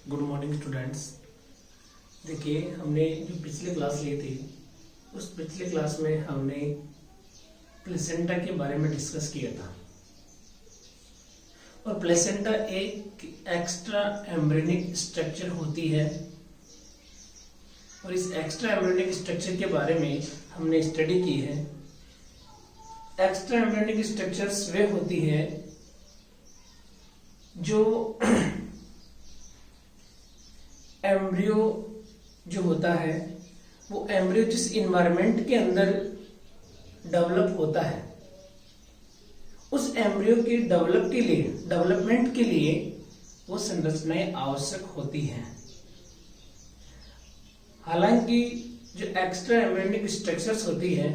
Good morning students. देखिए, हमने जो पिछले क्लास ली थी उस पिछले क्लास में हमने प्लेसेंटा के बारे में डिस्कस किया था। और प्लेसेंटा एक एक्स्ट्रा एम्ब्रियोनिक स्ट्रक्चर होती है और इस एक्स्ट्रा एम्ब्रियोनिक स्ट्रक्चर के बारे में हमने स्टडी की है। एक्स्ट्रा एम्ब्रियोनिक स्ट्रक्चर्स वे होती है जो एम्ब्रियो जो होता है वो एम्ब्रियो जिस इन्वायरमेंट के अंदर डेवलप होता है उस एम्ब्रियो के डेवलपमेंट के लिए वो संरचनाएं आवश्यक होती हैं। हालांकि जो एक्स्ट्रा एम्ब्रियोनिक स्ट्रक्चर्स होती है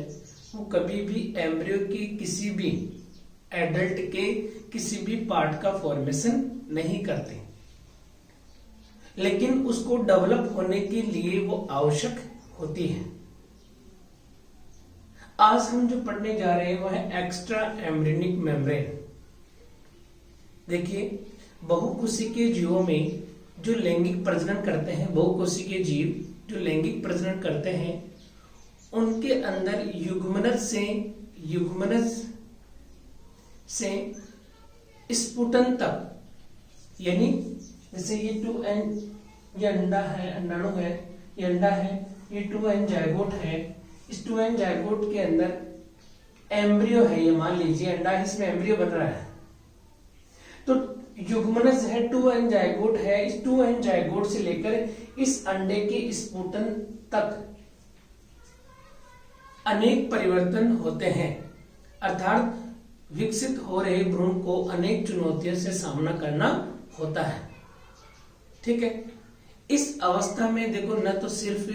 वो कभी भी एम्ब्रियो की किसी भी एडल्ट के किसी भी पार्ट का फॉर्मेशन नहीं करते, लेकिन उसको डेवलप होने के लिए वो आवश्यक होती है। आज हम जो पढ़ने जा रहे हैं वह है एक्स्ट्रा एम्ब्रियोनिक मेम्ब्रेन। देखिए, बहुकोशिकीय जीवों में जो लैंगिक प्रजनन करते हैं, बहुकोशिकीय जीव जो लैंगिक प्रजनन करते हैं उनके अंदर युग्मनज से स्पुटन तक, यानी जैसे ये 2n ये अंडा है, अंडाणु है, ये अंडा है, ये 2n जायगोट है। इस 2n जायगोट के अंदर एम्ब्रियो है, ये मान लीजिए अंडा है, इसमें एम्ब्रियो बन रहा है। तो युग्मनज है, 2n जायगोट है, इस 2n जायगोट से लेकर इस अंडे के स्पुटन तक अनेक परिवर्तन होते हैं, अर्थात विकसित हो रहे भ्रूण को अनेक चुनौतियों से सामना करना होता है। ठीक है, इस अवस्था में देखो, न तो सिर्फ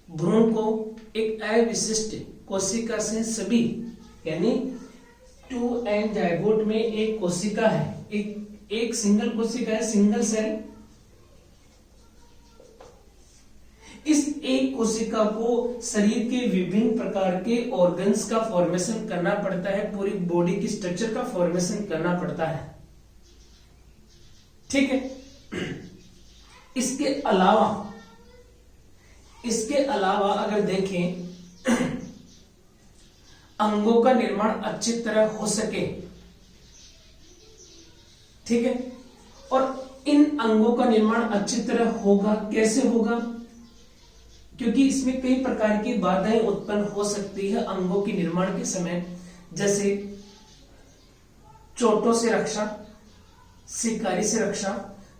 भ्रूण को एक अविशिष्ट कोशिका से सभी, यानी 2n जायगोट में एक कोशिका है, एक सिंगल कोशिका है, सिंगल सेल। इस एक कोशिका को शरीर के विभिन्न प्रकार के ऑर्गन्स का फॉर्मेशन करना पड़ता है, पूरी बॉडी की स्ट्रक्चर का फॉर्मेशन करना पड़ता है। ठीक है, इसके अलावा अगर देखें अंगों का निर्माण अच्छी तरह हो सके, ठीक है, और इन अंगों का निर्माण अच्छी तरह होगा, कैसे होगा? क्योंकि इसमें कई प्रकार की बाधाएं उत्पन्न हो सकती है अंगों के निर्माण के समय, जैसे चोटों से रक्षा, शिकारी से रक्षा,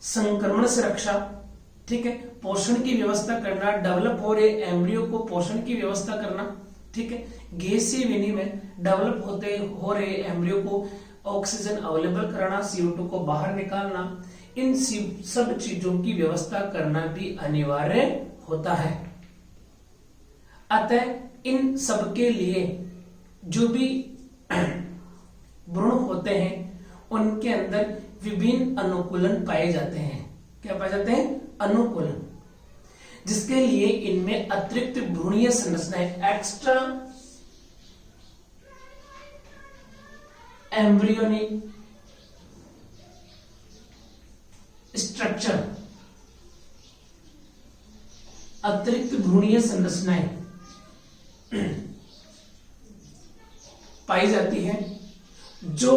संक्रमण से रक्षा, ठीक है, पोषण की व्यवस्था करना, डेवलप हो रहे एम्ब्रियो को पोषण की व्यवस्था करना, ठीक है, गैसीय विनिमय, डेवलप हो रहे एम्ब्रियो को ऑक्सीजन अवेलेबल कराना, CO2 को बाहर निकालना, इन सब चीजों की व्यवस्था करना भी अनिवार्य होता है। अतः इन सबके लिए जो भी भ्रूण होते हैं उनके अंदर विभिन्न अनुकूलन पाए जाते हैं। क्या पाए जाते हैं? अनुकूलन, जिसके लिए इनमें अतिरिक्त भ्रूणीय संरचनाएं, एक्स्ट्रा एम्ब्रियोनिक स्ट्रक्चर, अतिरिक्त भ्रूणीय संरचनाएं पाई जाती है जो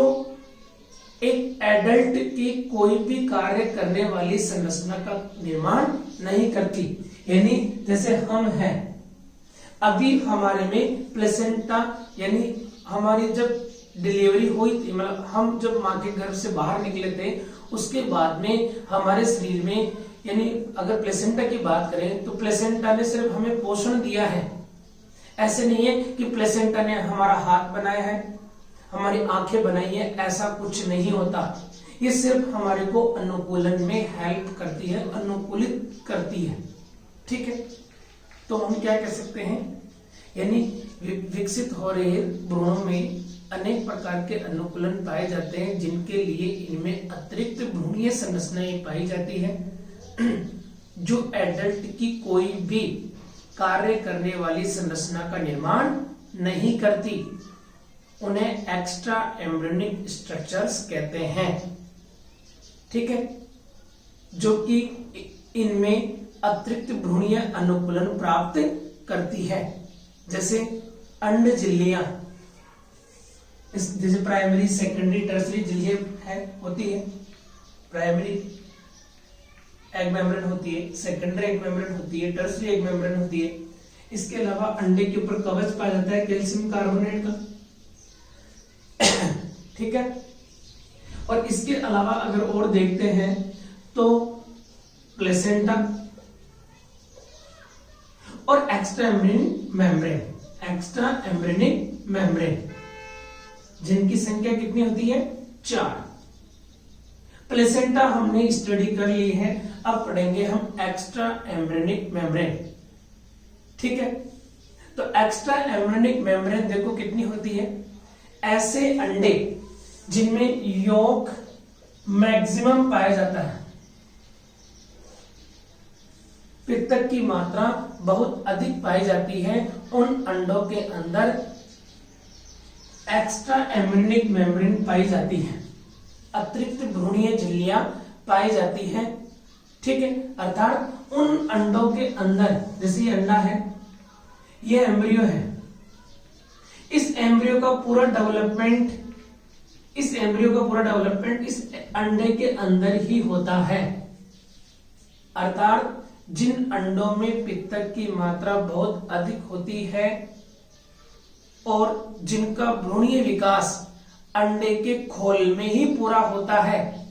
एक एडल्ट की कोई भी कार्य करने वाली संरचना का निर्माण नहीं करती। यानी जैसे हम हैं, अभी हमारे में प्लेसेंटा, यानी हमारी जब डिलीवरी हुई थी, मतलब हम जब मां के गर्भ से बाहर निकले थे, उसके बाद में हमारे शरीर में, यानी अगर प्लेसेंटा की बात करें तो प्लेसेंटा ने सिर्फ हमें पोषण दिया है। ऐसे नहीं है कि प्लेसेंटा ने हमारा हाथ बनाया है, हमारी आंखें बनाई है, ऐसा कुछ नहीं होता। ये सिर्फ हमारे को अनुकूलन में हेल्प करती है, अनुकूलित करती है। ठीक है, तो हम क्या कह सकते हैं, यानी विकसित हो रहे भ्रूणों में अनेक प्रकार के अनुकूलन पाए जाते हैं, जिनके लिए इनमें अतिरिक्त भ्रूणीय संरचनाएं पाई जाती है जो एडल्ट की कोई भी कार्य करने वाली संरचना का निर्माण नहीं करती। उन्हें एक्स्ट्रा एम्ब्रियोनिक स्ट्रक्चर्स कहते हैं। ठीक है, जो कि इनमें अतिरिक्त भ्रूणीय अनुकूलन प्राप्त करती है। जैसे अंड झिल्लियां, जैसे प्राइमरी, सेकेंडरी, टर्सरी झिल्लियां है होती है। प्राइमरी एग मेम्ब्रेन होती है, सेकेंडरी एग मेम्ब्रेन होती है, टर्सरी एग मेम्ब्रेन होती है। इसके अलावा अंडे के ऊपर कवच पाया जाता है कैल्शियम कार्बोनेट का, ठीक है। और इसके अलावा अगर और देखते हैं तो प्लेसेंटा और extra embryonic membrane, extra embryonic membrane, जिनकी संख्या कितनी होती है? 4। प्लेसेंटा हमने स्टडी कर ली है, अब पढ़ेंगे हम एक्स्ट्रा एम्ब्रियोनिक मेम्ब्रेन, ठीक है। तो एक्स्ट्रा एम्ब्रियोनिक मेम्ब्रेन देखो कितनी होती है। ऐसे अंडे जिनमें यॉक मैक्सिमम पाया जाता है, पित्तक की मात्रा बहुत अधिक पाई जाती है, उन अंडों के अंदर एक्स्ट्रा एम्ब्रियोनिक मेम्ब्रेन पाई जाती है, अतिरिक्त भ्रूणीय झिल्लियां पाई जाती है, ठीक है। अर्थात उन अंडों के अंदर, जैसे ये अंडा है, ये एम्ब्रियो है, इस एम्ब्रियो का पूरा डेवलपमेंट इस अंडे के अंदर ही होता है। अर्थात जिन अंडों में पित्तक की मात्रा बहुत अधिक होती है और जिनका भ्रूणीय विकास अंडे के खोल में ही पूरा होता है,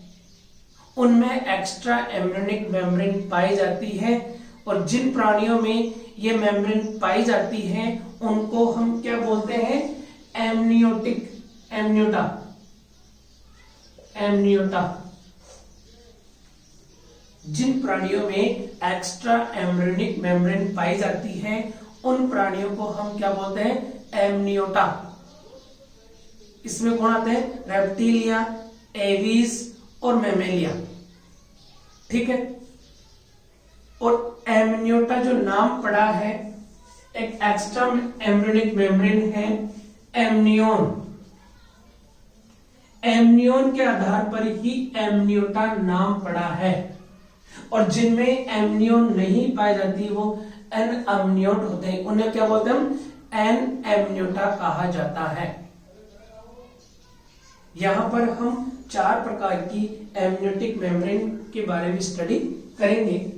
उनमें एक्स्ट्रा एम्ब्रियोनिक मेम्ब्रेन पाई जाती है। और जिन प्राणियों में ये मेम्ब्रेन पाई जाती है उनको हम क्या बोलते हैं? एमनियोटा। जिन प्राणियों में एक्स्ट्रा एम्ब्रियोनिक मेम्ब्रेन पाई जाती है उन प्राणियों को हम क्या बोलते हैं? एमनियोटा। इसमें कौन आते हैं? रेप्टिलिया, एवीज और मैमेलिया, ठीक है। और एमनियोटा जो नाम पड़ा है, एक एक्स्ट्रा एम्ब्रियोनिक मेम्ब्रेन है एमनियोन। एमनियोन के आधार पर ही एमनियोटा नाम पड़ा है। और जिनमें एमनियोन नहीं पाई जाती वो एनअमनियोट होते हैं, उन्हें क्या बोलते हैं हम? एनएमनियोटा कहा जाता है। यहां पर हम 4 प्रकार की एमनियोटिक मेम्ब्रेन के बारे में स्टडी करेंगे।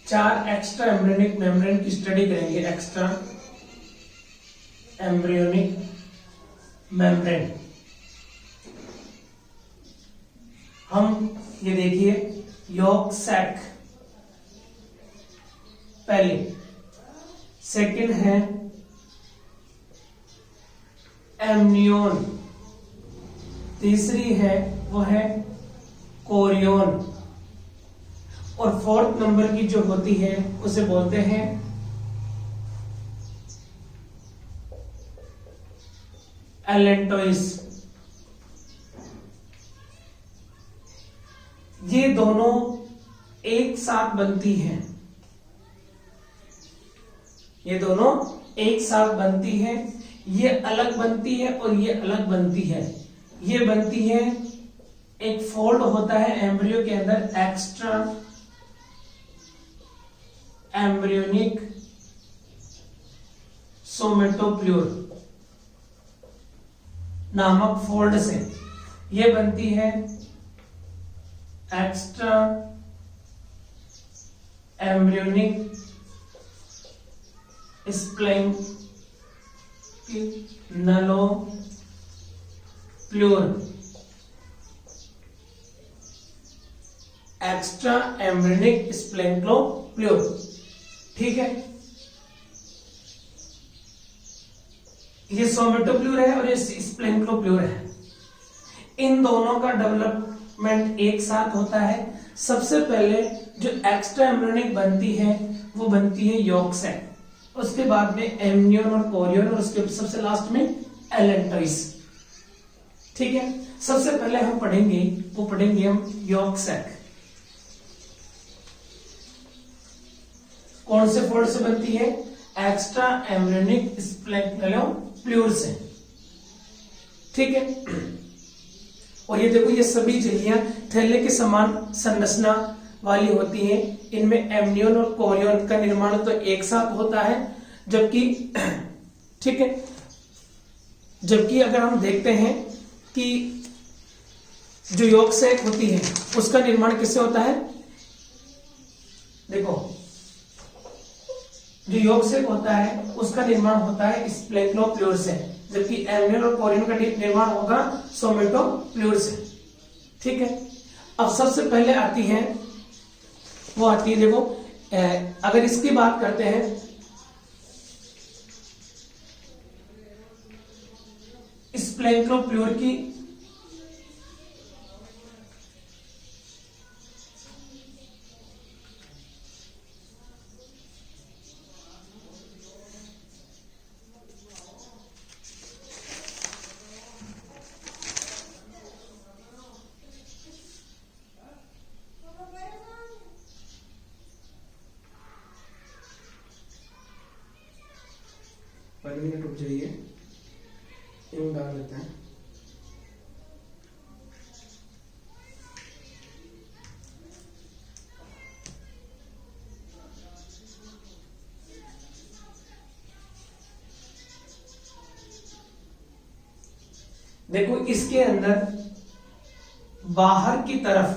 चार एक्स्ट्रा एम्ब्रियोनिक मेम्ब्रेन की स्टडी करेंगे। एक्स्ट्रा एम्ब्रियोनिक मेम्ब्रेन, हम ये देखिए, यॉक सैक पहले, सेकंड है एमनियोन, तीसरी है वो है कोरियोन, और 4th नंबर की जो होती है उसे बोलते हैं एलेंटोइस। ये दोनों एक साथ बनती हैं, ये दोनों एक साथ बनती है। ये अलग बनती है और ये अलग बनती है। ये बनती है, एक फोल्ड होता है एम्ब्रियो के अंदर, एक्स्ट्रा एम्ब्रियोनिक सोमेटोप्ल्यूर नामक फोल्ड से। ये बनती है एक्स्ट्रा एम्ब्रियोनिक स्प्लैंक्टिनलोप्ल्यूर, एक्स्ट्रा एम्ब्रियोनिक स्प्लैंक्टिनलोप्ल्यूर, ठीक है। ये सोमेटोप्ल्यूर है और ये स्प्लेंक्लोप्ल्यूर है। इन दोनों का डेवलपमेंट एक साथ होता है। सबसे पहले जो एक्स्ट्रा एम्ब्रियोनिक बनती है वो बनती है यॉर्क सैक, उसके बाद में एम्नियन और कोरियन, और उसके सबसे लास्ट में एलेंटोइस। ठीक है, सबसे पहले हम पढ़ेंगे हम यॉर्क सैक। कौन से फोल्ड से बनती है? एक्स्ट्रा एम्ब्रियोनिक स्प्लेंक्लोप्ल्यूर से। ठीक है, और ये देखो ये सभी झिल्लियां थैले के समान संरचना वाली होती हैं। इनमें एम्नियन और कोरियन का निर्माण तो एक साथ होता है, जबकि ठीक है, जबकि अगर हम देखते हैं कि जो यॉर्क सैक होती है उसका निर्माण किससे होता है? देखो, जो यॉर्क सैक होता है उसका निर्माण होता है स्प्लेंक्लोप्ल्यूर से, जबकि एम्नियन और कोरियन का निर्माण होगा सोमेटोप्ल्यूर से। ठीक है, अब सबसे पहले आती है देखो, अगर इसकी बात करते हैं स्प्लेंक्लोप्ल्यूर की, पर मिनट रुक जाइए, यूं डाल देते हैं। देखो, इसके अंदर बाहर की तरफ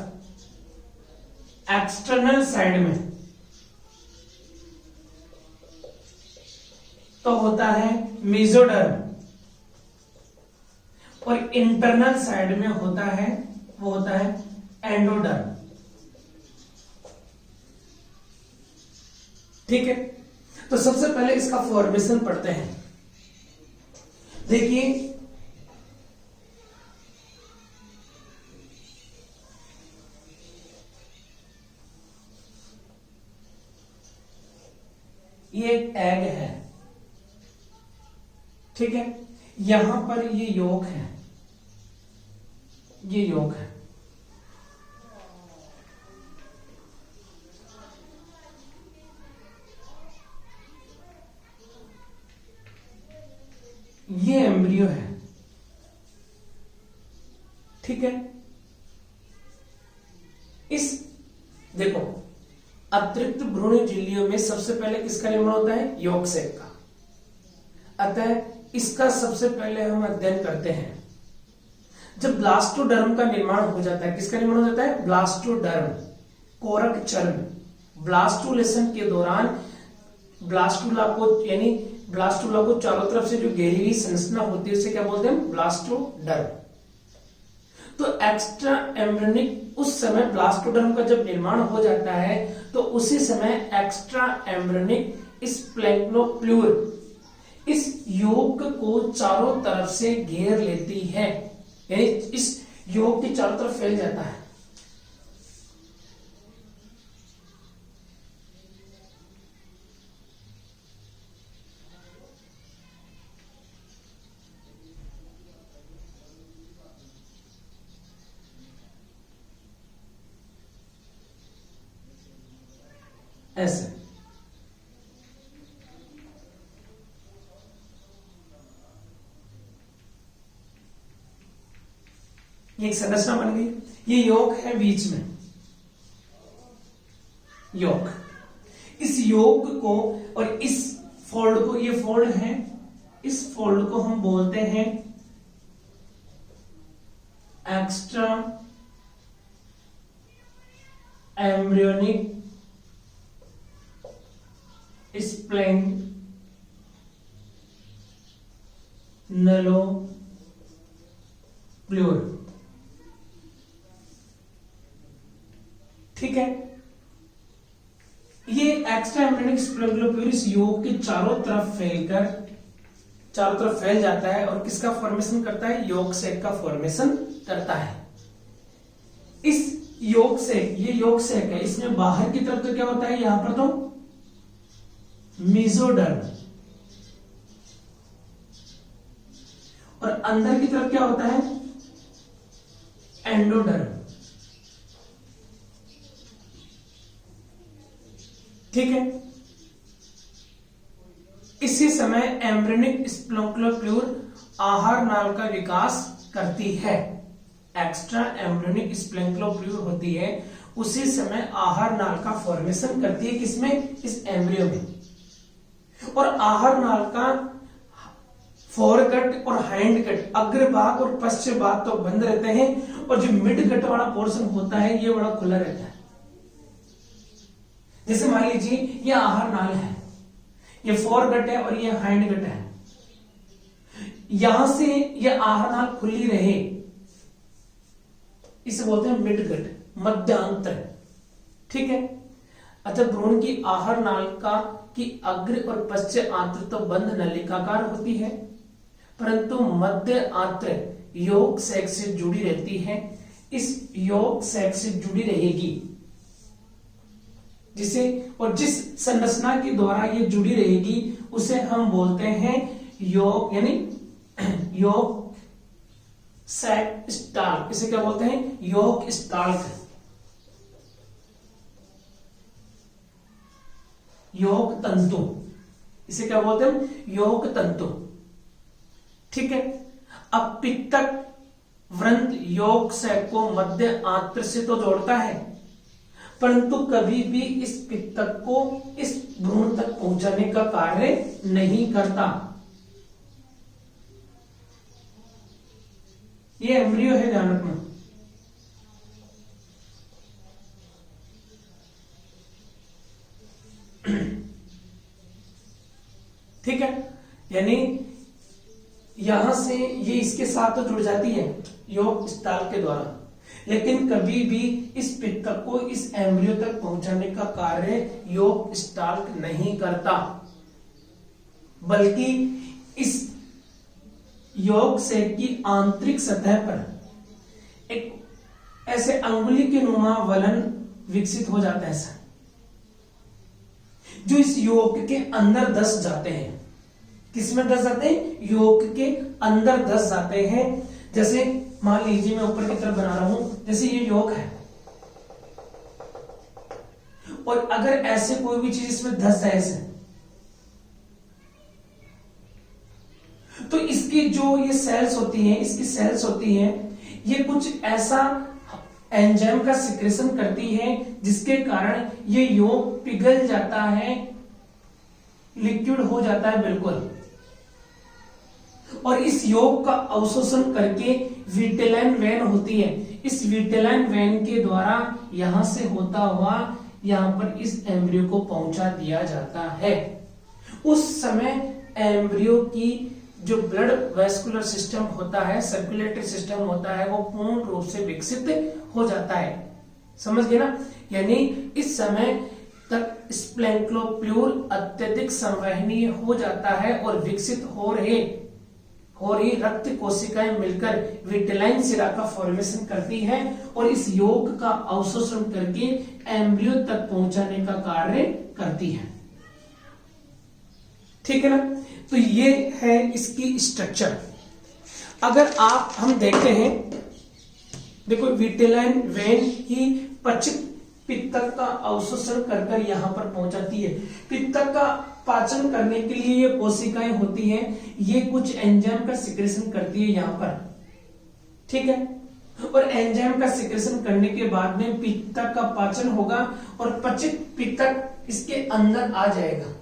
एक्सटर्नल साइड में तो होता है मेसोडर्म, और इंटरनल साइड में होता है एंडोडर्म। ठीक है, तो सबसे पहले इसका फॉर्मेशन पढ़ते हैं। देखिए, ये एक एग है। ठीक है, यहां पर ये यॉर्क है, ये यॉर्क है। ये एम्ब्रियो है। ठीक है, इस देखो, अतिरिक्त भ्रूण झिल्लियों में सबसे पहले किसका निर्माण होता है? यॉर्क सैक का। अतः इसका सबसे पहले हम अध्ययन करते हैं। जब ब्लास्टोडर्म का निर्माण हो जाता है, किसका निर्माण हो जाता है? ब्लास्टोडर्म, कोरक चर्म। ब्लास्टोलेशन के दौरान ब्लास्टुला को चारों तरफ से जो घेरी संरचना होती है उसे क्या बोलते हैं? ब्लास्टोडर्म। तो एक्स्ट्रा एम्ब्रियोनिक, उस समय ब्लास्टोडर्म का जब निर्माण हो जाता है तो उसी समय एक्स्ट्रा एम्ब्रियोनिक स्प्लेंक्लोप्ल्यूर इस यॉर्क को चारों तरफ से घेर लेती है, यानी इस यॉर्क के चारों तरफ फैल जाता है। ऐसे ये एक संरचना बन गई। ये यॉर्क है बीच में, यॉर्क। इस यॉर्क को और इस फोल्ड को, ये फोल्ड है, इस फोल्ड को हम बोलते हैं एक्स्ट्रा एम्ब्रियोनिक स्प्लेंक्लोप्ल्यूर। ठीक है, ये एक्स्ट्रा एम्ब्रियोनिक स्प्लेंक्लोप्ल्यूर इस यॉर्क के चारों तरफ फैलकर चारों तरफ फैल जाता है और किसका फॉर्मेशन करता है, यॉर्क सैक का फॉर्मेशन करता है। इस यॉर्क सैक, ये यॉर्क सैक है, इसमें बाहर की तरफ तो क्या होता है, यहां पर तो मेसोडर्म, और अंदर की तरफ क्या होता है, एंडोडर्म। ठीक है। इसी समय एम्ब्रियोनिक स्प्लैंक्युलर फ्लूइड आहार नाल का विकास करती है। एक्स्ट्रा एम्ब्रियोनिक स्प्लैंक्युलर फ्लूइड होती है, उसी समय आहार नाल का फॉर्मेशन करती है, किसमें, इस एम्ब्रियो में। और आहार नाल का फोरकट और हाइंड कट, अग्र भाग और पश्चिम भाग तो बंद रहते हैं, और जो मिड कट वाला पोर्शन होता है ये बड़ा खुला रहता है। जैसे मान लीजिए ये आहार नाल है, ये फोरकट है और ये हाइंड कट है, यहां से ये आहार नाल खुली रहे, इसे बोलते हैं मिड कट, मध्यांतर। ठीक है। अच्छा, भ्रूण की आहार नाल की अग्र और पश्चिम आंत्र तो बंद नलिकाकार होती है, परंतु मध्य आंत्र यॉर्क सैक से जुड़ी रहती है। इस यॉर्क सैक से जुड़ी रहेगी, जिसे और जिस संरचना के द्वारा ये जुड़ी रहेगी उसे हम बोलते हैं यॉर्क, यानी यॉर्क सैक स्टाल्क। इसे क्या बोलते हैं, यॉर्क स्टाल्क, यॉर्क तंतु। इसे क्या बोलते हैं, यॉर्क तंतु। ठीक है। अब पित्तक व्रंत यॉर्क सैक को मध्य आंत्र से तो जोड़ता है, परंतु कभी भी इस पित्तक को इस भ्रूण तक पहुंचाने का कार्य नहीं करता। ये एम्ब्रियो है, ध्यान रखना। ठीक है। यानी यहां से ये इसके साथ तो जुड़ जाती है यॉर्क स्टाल्क के द्वारा, लेकिन कभी भी इस पित्तक को इस एम्ब्रियो तक पहुंचाने का कार्य यॉर्क स्टाल्क नहीं करता, बल्कि इस यॉर्क सैक की आंतरिक सतह पर एक ऐसे अंगुली के नुमा वलन विकसित हो जाता है, जो इस यॉर्क के अंदर धस जाते हैं। किसमें धस जाते हैं, यॉर्क के अंदर धस जाते हैं। जैसे मान लीजिए मैं ऊपर की तरफ बना रहा हूं, जैसे ये यॉर्क है, और अगर ऐसे कोई भी चीज इसमें धस जाए ऐसे, तो इसकी जो ये सेल्स होती हैं, इसकी सेल्स होती हैं, ये कुछ ऐसा एंजाइम का सिक्रेशन करती है जिसके कारण ये यॉर्क पिघल जाता है, लिक्विड हो जाता है बिल्कुल, और इस यॉर्क का अवशोषण करके विटेलाइन वेन होती है, इस विटेलाइन वेन के द्वारा यहां से होता हुआ यहां पर इस एम्ब्रियो को पहुंचा दिया जाता है। उस समय एम्ब्रियो की जो ब्लड वेस्कुलर सिस्टम होता है, सर्कुलेटरी सिस्टम होता है, वो पूर्ण रूप से विकसित हो जाता है। समझ गए ना। यानी इस समय तक स्प्लैंक्लोप्लूर अत्यधिक संवहनीय हो जाता है और विकसित हो रही रक्त कोशिकाएं मिलकर विटेलाइन सिरा का फॉर्मेशन करती है और इस यॉर्क का अवशोषण करके एम्ब्रियो तक पहुंचाने का कार्य करती है। ठीक है ना। तो ये है इसकी स्ट्रक्चर। अगर हम देखते हैं, देखो विटेलाइन वेन ही पचित पित्तक का अवशोषण कर यहां पर पहुंचाती है। पित्तक का पाचन करने के लिए ये कोशिकाएं होती हैं, ये कुछ एंजाइम का सिक्रेशन करती है यहां पर। ठीक है। और एंजाइम का सिक्रेशन करने के बाद में पित्तक का पाचन होगा और पचित पित्तक इसके अंदर आ जाएगा,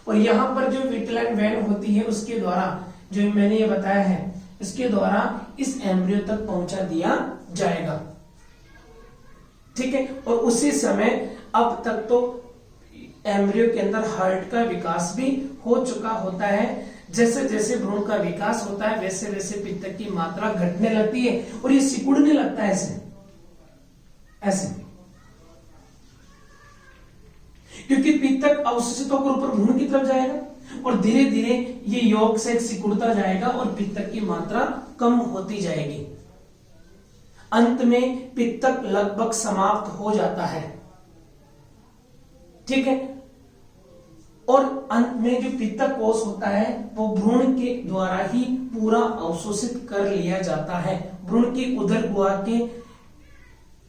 और यहां पर जो विटेलाइन वेन होती है उसके द्वारा, जो मैंने ये बताया है, इसके द्वारा इस एम्ब्रियो तक पहुंचा दिया जाएगा। ठीक है। और उसी समय अब तक तो एम्ब्रियो के अंदर हार्ट का विकास भी हो चुका होता है। जैसे जैसे भ्रूण का विकास होता है वैसे वैसे पित्तक की मात्रा घटने लगती है और ये सिकुड़ने लगता है ऐसे ऐसे, क्योंकि पित्तक अवशोषित होकर ऊपर भ्रूण की तरफ जाएगा और धीरे धीरे ये यौगिक से सिकुड़ता जाएगा और पित्तक की मात्रा कम होती जाएगी। अंत में पित्तक लगभग समाप्त हो जाता है। ठीक है। और अंत में जो पित्तक कोश होता है वो भ्रूण के द्वारा ही पूरा अवशोषित कर लिया जाता है। भ्रूण की उदर गुहा के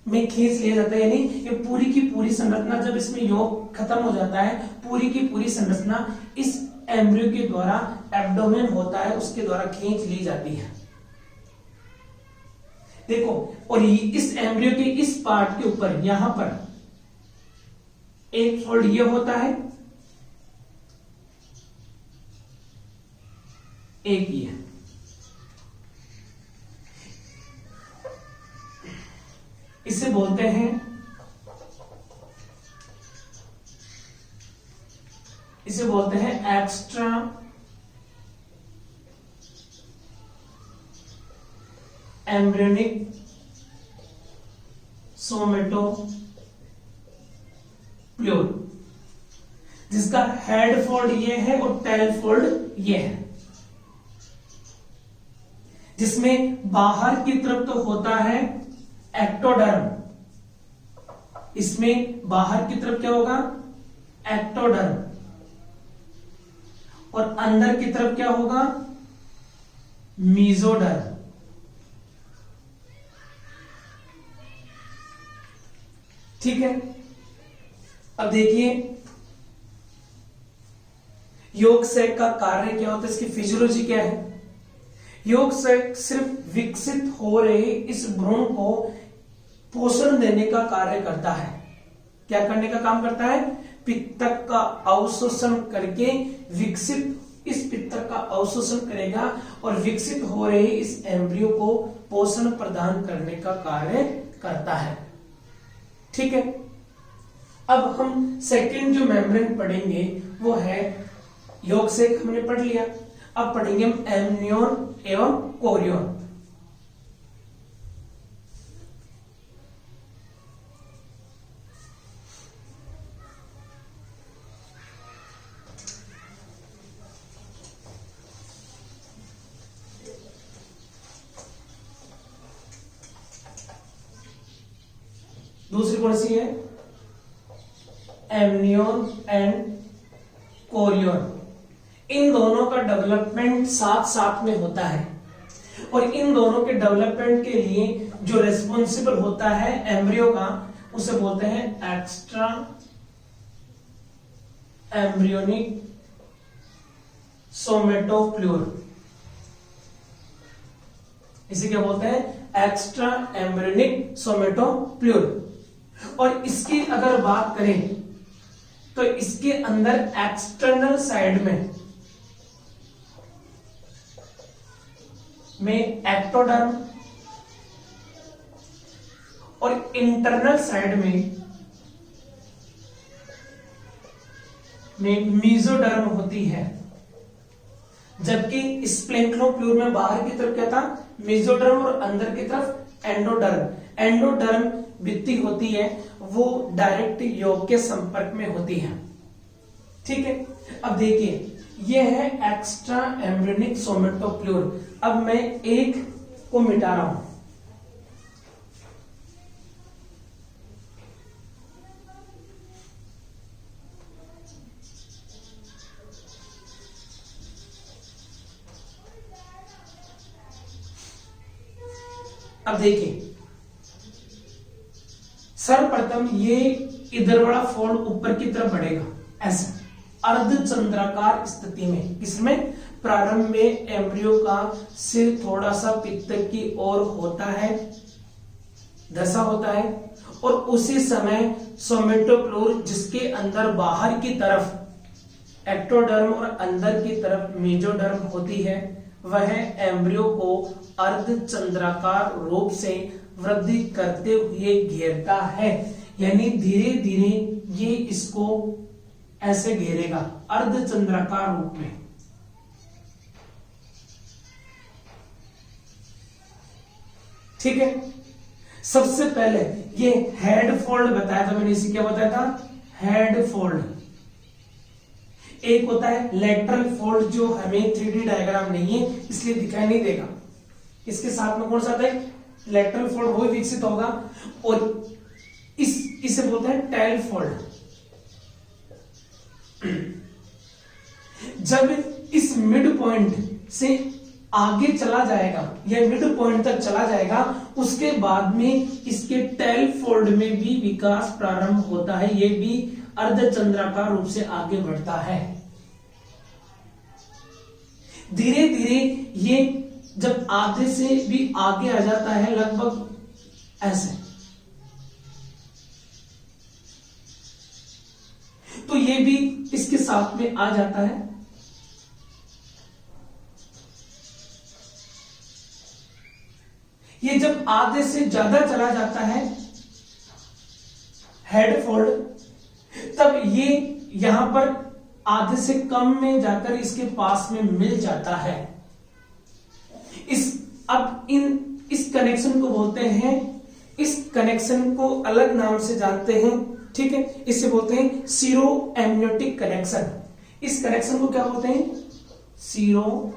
में खींच लिया जाता है, यानी ये पूरी की पूरी संरचना, जब इसमें योग खत्म हो जाता है, पूरी की पूरी संरचना इस एम्ब्रियो के द्वारा, एब्डोमेन होता है उसके द्वारा खींच ली जाती है। देखो, और इस एम्ब्रियो के इस पार्ट के ऊपर यहां पर एक फोल्ड ये होता है, एक ये। इसे बोलते हैं एक्स्ट्रा एम्ब्रियोनिक सोमेटोप्ल्यूर, जिसका हेड फोल्ड ये है और टेल फोल्ड ये है, जिसमें बाहर की तरफ तो होता है एक्टोडर्म, इसमें बाहर की तरफ क्या होगा, एक्टोडर्म, और अंदर की तरफ क्या होगा, मीजोडर्म। ठीक है। अब देखिए योग सैक का कार्य क्या होता है, इसकी फिजियोलॉजी क्या है। योग सैक सिर्फ विकसित हो रहे इस भ्रूण को पोषण देने का कार्य करता है। क्या करने का काम करता है, पित्तक का अवशोषण करके विकसित, इस पित्तक का अवशोषण करेगा और विकसित हो रहे इस एम्ब्रियो को पोषण प्रदान करने का कार्य करता है। ठीक है। अब हम सेकंड जो मेम्ब्रेन पढ़ेंगे वो है, योग सैक हमने पढ़ लिया, अब पढ़ेंगे हम एमनियोन एवं कोरियोन। दूसरी कौन सी है, एमनियोन एंड कोरियोन। इन दोनों का डेवलपमेंट साथ साथ में होता है और इन दोनों के डेवलपमेंट के लिए जो रेस्पॉन्सिबल होता है एम्ब्रियो का, उसे बोलते हैं एक्स्ट्रा एम्ब्रियोनिक सोमेटोप्ल्यूर। इसे क्या बोलते हैं, एक्स्ट्रा एम्ब्रियोनिक सोमेटोप्ल्यूर। और इसकी अगर बात करें तो इसके अंदर एक्सटर्नल साइड में एक्टोडर्म और इंटरनल साइड में मीजोडर्म होती है, जबकि स्प्लेंक्नोप्ल्यूर में बाहर की तरफ क्या था, मीजोडर्म, और अंदर की तरफ एंडोडर्म। एंडोडर्म भित्ति होती है वो डायरेक्ट योग के संपर्क में होती है। ठीक है। अब देखिए ये है एक्स्ट्रा एम्ब्रियोनिक सोमेटोप्ल्यूर। अब मैं एक को मिटा रहा हूं, अब देखिए सर्वप्रथम ये इधर वाला फोल्ड ऊपर की तरफ बढ़ेगा ऐसे अर्धचंद्राकार स्थिति में। किसमें, प्रारंभ में एम्ब्रियो का सिर थोड़ा सा पित्तक की ओर होता है, धसा होता है, और उसी समय सोमेटोप्ल्यूर जिसके अंदर बाहर की तरफ एक्टोडर्म और अंदर की तरफ मेजोडर्म होती है, वह एम्ब्रियो को अर्धचंद्राकार रूप से वृद्धि करते हुए घेरता है। यानी धीरे धीरे ये इसको ऐसे घेरेगा अर्धचंद्राकार रूप में। ठीक है। सबसे पहले ये हेड फोल्ड बताया था मैंने, इसे क्या बताया था, हेड फोल्ड। एक होता है लेटरल फोल्ड, जो हमें 3D डायग्राम नहीं है इसलिए दिखाई नहीं देगा। इसके साथ में कौन सा आता है, लेटरल फोल्ड, वो विकसित होगा। और इसे बोलते हैं टेल फोल्ड। जब इस मिड पॉइंट से आगे चला जाएगा या मिड पॉइंट तक चला जाएगा, उसके बाद में इसके टेल फोल्ड में भी विकास प्रारंभ होता है। ये भी अर्धचंद्राकार रूप से आगे बढ़ता है। धीरे धीरे ये जब आधे से भी आगे आ जाता है, लगभग ऐसे, तो ये भी इसके साथ में आ जाता है। ये जब आधे से ज्यादा चला जाता है हेड फोल्ड, तब ये यहां पर आधे से कम में जाकर इसके पास में मिल जाता है। इस कनेक्शन को बोलते हैं, इस कनेक्शन को अलग नाम से जानते हैं, ठीक है, इसे बोलते हैं सीरो एमनियोटिक कनेक्शन। इस कनेक्शन को क्या बोलते हैं, सीरो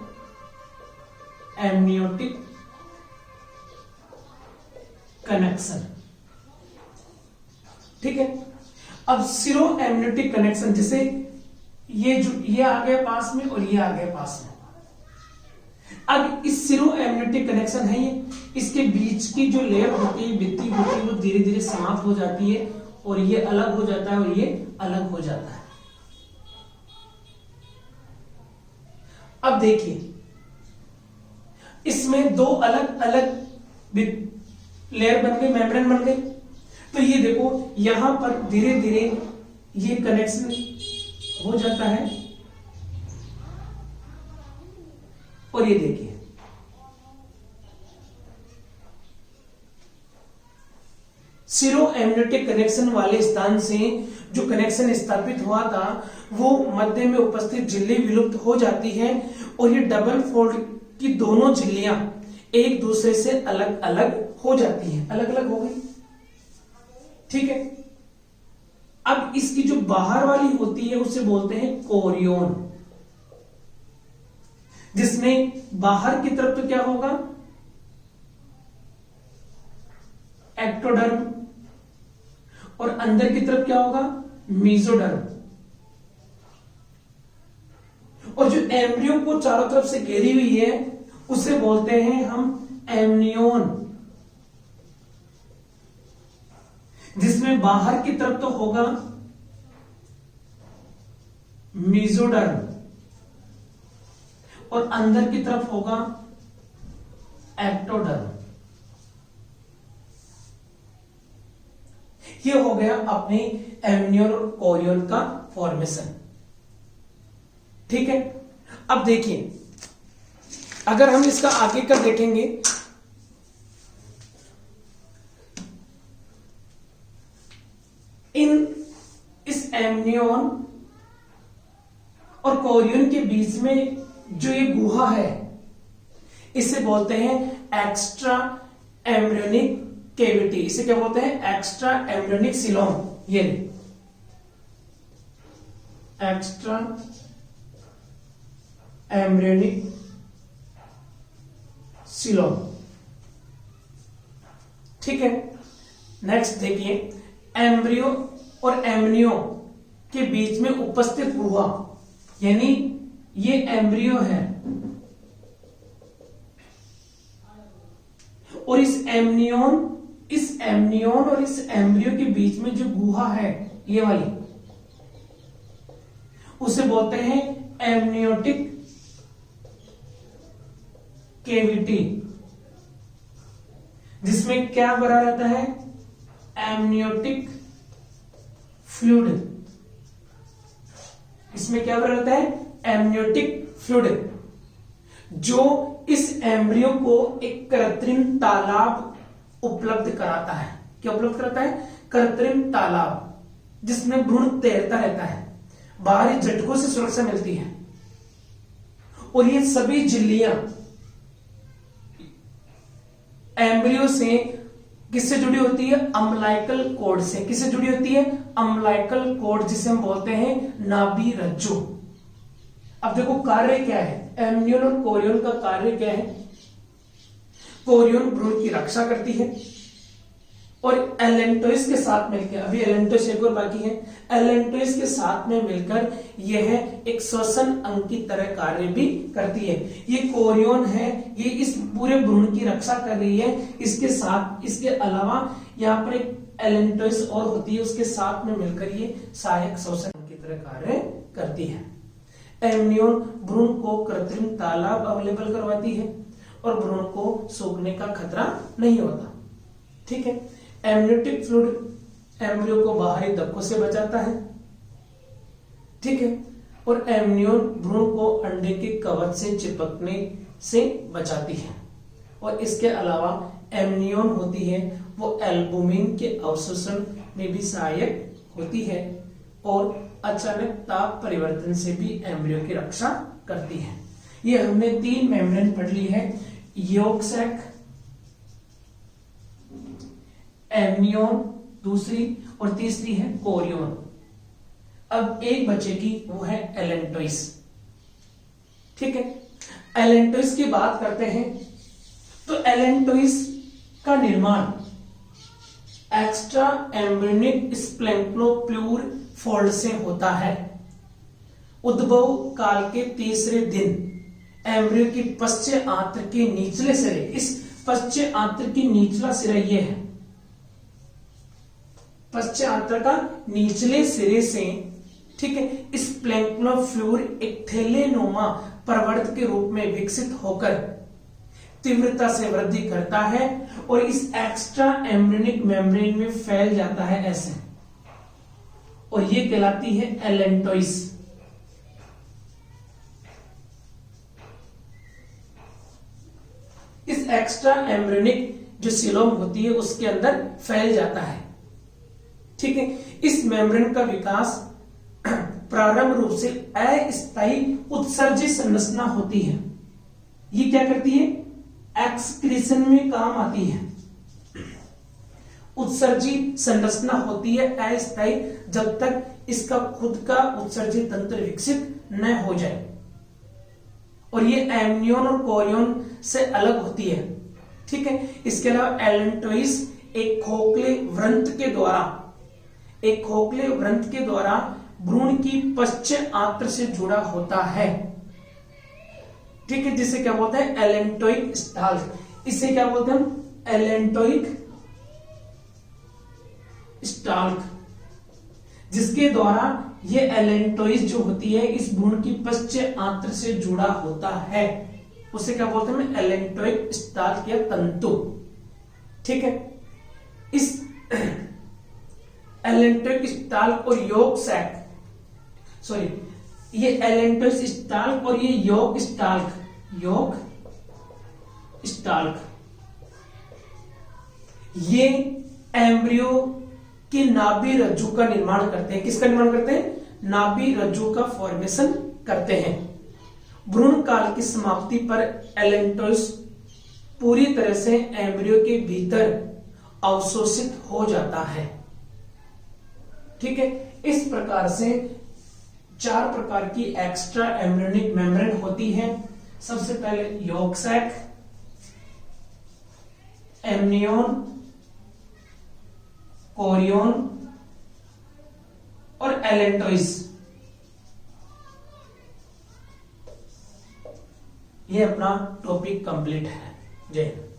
एमनियोटिक कनेक्शन, ठीक है। अब सीरो एमनियोटिक कनेक्शन, जैसे ये आ गया पास में और ये आ गया पास में। अब इस सीरो एमनियोटिक कनेक्शन है, ये इसके बीच की जो लेयर होती है, भित्ति होती है, वो धीरे धीरे समाप्त हो जाती है और ये अलग हो जाता है और ये अलग हो जाता है। अब देखिए, इसमें दो अलग अलग लेयर बन गई, मेम्ब्रेन बन गई। तो ये देखो यहां पर धीरे धीरे ये कनेक्शन हो जाता है और ये देखिए सीरो एमनियोटिक कनेक्शन वाले स्थान से जो कनेक्शन स्थापित हुआ था, वो मध्य में उपस्थित झिल्ली विलुप्त हो जाती है और ये डबल फोल्ड की दोनों झिल्लियां एक दूसरे से अलग अलग हो जाती हैं, अलग अलग हो गई, ठीक है। अब इसकी जो बाहर वाली होती है उसे बोलते हैं कोरियोन, जिसमें बाहर की तरफ तो क्या होगा, एक्टोडर्म, और अंदर की तरफ क्या होगा, मेसोडर्म। और जो एम्ब्रियो को चारों तरफ से घेरी हुई है उसे बोलते हैं हम एमनियोन, जिसमें बाहर की तरफ तो होगा मेसोडर्म और अंदर की तरफ होगा एक्टोडर्म। ये हो गया अपने एमनियोन और कोरियोन का फॉर्मेशन, ठीक है। अब देखिए, अगर हम इसका आगे का देखेंगे, इस एमनियोन और कोरियोन के बीच में जो ये गुहा है, इसे बोलते हैं एक्स्ट्रा एम्ब्रियोनिक कैविटी। इसे क्या बोलते हैं, एक्स्ट्रा एम्ब्रियोनिक सिलोम। ये एक्स्ट्रा एम्ब्रियोनिक सिलोम, ठीक है। नेक्स्ट देखिए, एम्ब्रियो और एमनियो के बीच में उपस्थित गुहा, यानी ये एम्ब्रियो है और इस एमनियोन और इस एम्ब्रियो के बीच में जो गुहा है, ये वाली, उसे बोलते हैं एमनियोटिक कैविटी, जिसमें क्या भरा रहता है, एमनियोटिक फ्लूइड। इसमें क्या भरा रहता है, एमनियोटिक फ्लूइड, जो इस एम्ब्रियो को एक कृत्रिम तालाब उपलब्ध कराता है। क्या उपलब्ध कराता है, कृत्रिम तालाब, जिसमें भ्रूण तैरता रहता है, बाहरी झटकों से सुरक्षा मिलती है। और ये सभी झिल्लियां एम्ब्रियो से किससे जुड़ी होती है, अम्लाइकल कोड से। किससे जुड़ी होती है, अम्लाइकल कोड, जिसे हम बोलते हैं नाभि रज्जु। अब देखो कार्य क्या है, एमनियोन और कोरियोन का कार्य क्या है। कोरियोन भ्रूण की रक्षा करती है और एलेंटोइस के साथ मिलकर, अभी एलेंटोइस एक और बाकी है, एलेंटोइस के साथ में मिलकर यह एक श्वसन अंग की तरह कार्य भी करती है। ये कोरियोन है, ये इस पूरे भ्रूण की रक्षा कर रही है। इसके साथ, इसके अलावा यहाँ पर एक एलेंटोइस और होती है, उसके साथ में मिलकर ये सहायक श्वसन अंग की तरह कार्य करती है। एमनियोन भ्रूण को कृत्रिम तालाब अवेलेबल करवाती है और भ्रूण को सूखने का खतरा नहीं होता। ठीक है। एमनियोटिक फ्लूइड एम्ब्रियो को बाहरी धक्कों से बचाता है। ठीक है। और एमनियोन भ्रूण को अंडे के कवच से चिपकने से बचाती है। और इसके अलावा एमनियोन होती है वो एल्बुमिन के अवशोषण में भी सहायक होती है और अचानक ताप परिवर्तन से भी एम्ब्रियो की रक्षा करती है। ये हमने 3 मेम्ब्रेन पढ़ ली है, यॉर्क सैक, एमनियोन दूसरी, और तीसरी है कोरियोन। अब एक बचेगी, वो है एलेंटोइस। ठीक है। एलेंटोइस की बात करते हैं तो एलेंटोइस का निर्माण एक्स्ट्रा एम्ब्रियोनिक स्प्लैंक्नोप्लूर फोल्ड से होता है। उद्भव काल के तीसरे दिन एम्ब्रियो की पश्च आंत्र के निचले सिरे, इस पश्च आंत्र की निचला सिरा ये है, पश्च आंत्र का निचले सिरे से, ठीक है, स्प्लैंक्नोफ्लूर एक थैलेनोमा प्रवर्त के रूप में विकसित होकर तीव्रता से वृद्धि करता है और इस एक्स्ट्रा एम्ब्रियोनिक मेम्ब्रेन में फैल जाता है ऐसे, और ये कहलाती है एलेंटोइस। इस एक्स्ट्रा एम्ब्रियोनिक जो सिलोम होती है उसके अंदर फैल जाता है। ठीक है। इस मेम्ब्रेन का विकास प्रारंभ रूप से अस्थायी उत्सर्जित संरचना होती है। ये क्या करती है, एक्सक्रीशन में काम आती है। उत्सर्जित संरचना होती है अस्थायी, जब तक इसका खुद का उत्सर्जित तंत्र विकसित न हो जाए, और ये एमनियोन और कोरियोन से अलग होती है। ठीक है। इसके अलावा एलेंटोइस एक खोखले व्रंत के द्वारा भ्रूण की पश्च आंत्र से जुड़ा होता है। ठीक है। जिसे क्या बोलते हैं, एलेंटोइक स्टाल्क। इसे क्या बोलते हैं, एलेंटोइक स्टाल्क, जिसके द्वारा ये एलेंटोइस जो होती है इस भ्रूण की पश्च आंत्र से जुड़ा होता है, उसे क्या बोलते हैं, एलेंटोइक स्टाल्क या तंतु। ठीक है। इस एलेंटोइक स्टाल्क और यॉर्क सैक, सॉरी, ये एलेंटोइक स्टाल्क और ये यॉर्क स्टाल्क, ये एम्ब्रियो की नाभि रज्जु का निर्माण करते हैं। किसका निर्माण करते हैं, नाभि रज्जु का फॉर्मेशन करते हैं। भ्रूण काल की समाप्ति पर एलेंटोइस पूरी तरह से एम्ब्रियो के भीतर अवशोषित हो जाता है। ठीक है। इस प्रकार से 4 प्रकार की एक्स्ट्रा एम्ब्रियोनिक मेम्ब्रेन होती है। सबसे पहले यॉर्क सैक, एमनियोन, कोरियोन और एलेंटोइस। ये अपना टॉपिक कंप्लीट है। जय हिंद।